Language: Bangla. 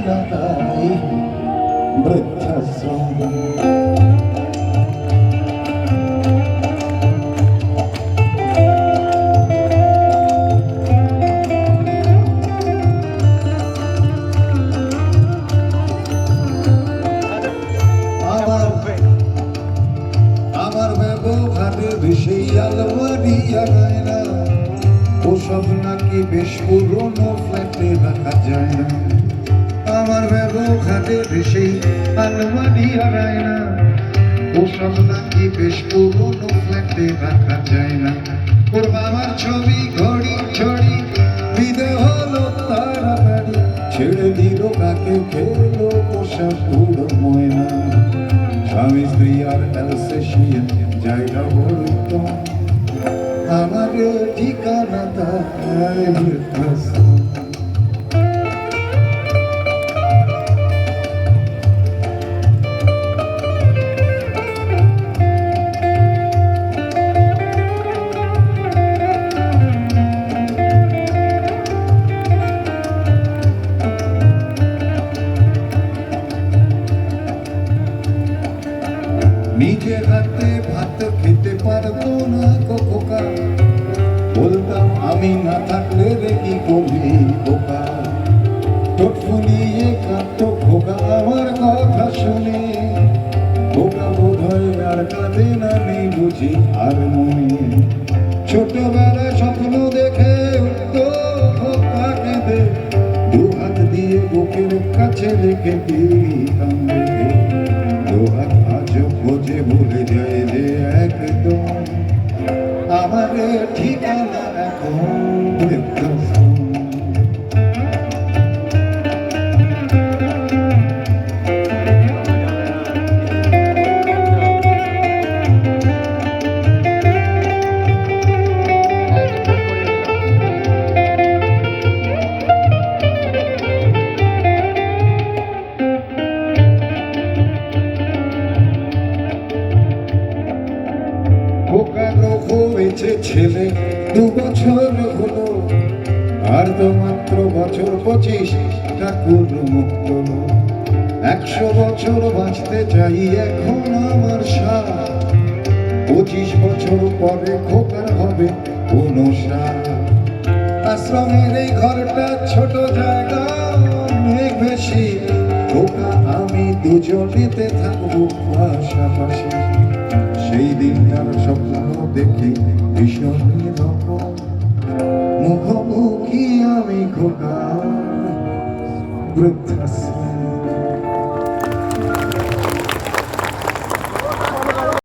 ঠিকানা তাই বৃদ্ধাশ্রম। আমার ব্যবহারের সেই আলমারি আয়না ওসব নাকি বেশ পুরনো ফ্ল্যাটে রাখা যায় না। আমার ব্যবহারের সেই আলমারি আয়না ওসব নাকি বেশ পুরনো ফ্ল্যাটে রাখা যায় না। ওর বাবার ছবি ঘড়ি ছড়ি বিদে হলো তাড়াতাড়ি, ছেড়ে দিল কাকে খেলো পোষা পুরো ময়না। স্বামী স্ত্রী আর অ্যালসেশিয়ান জায়গা বলতো আমার ঠিকানা তাই বৃদ্ধাশ্রম। নিজে হাতে ভাত খেতে পারতো না খোকা, বলতাম আমি না থাকলে রে কি করবি খোকা। ঠোঁট ফুলিয়ে কাঁদতো খোকা আমার কথা শুনে, খোকা বোধ হয় আর কাঁদে না নেই বুঝি আর মনে। ছোটবেলায় স্বপ্ন দেখে উঠতো খোকা কেঁদে, দু হাত দিয়ে বুকের কাছে রেখে দিতাম রেখে। দু হাত আজও খোঁজে ভুলে যায় যে একদম আমার ঠিকানা এখন বৃদ্ধাশ্রম। খোকারও হয়েছে ছেলে 2 বছর হলো, আর তো মাত্র বছর 25 ঠাকুর মুক্ত। 100 বছর বাঁচতে চাই এখন আমার সাথ, 25 বছর পরে খোকার হবে 59। আশ্রমের এই ঘরটা ছোট জায়গা অনেক বেশি, খোকা আমি দুজনেতে থাকবো পাশাপাশি। সেই দিনটার স্বপ্ন দেখে ভীষণ রকম মুখোমুখি আমি খোকা বৃদ্ধাশ্রম।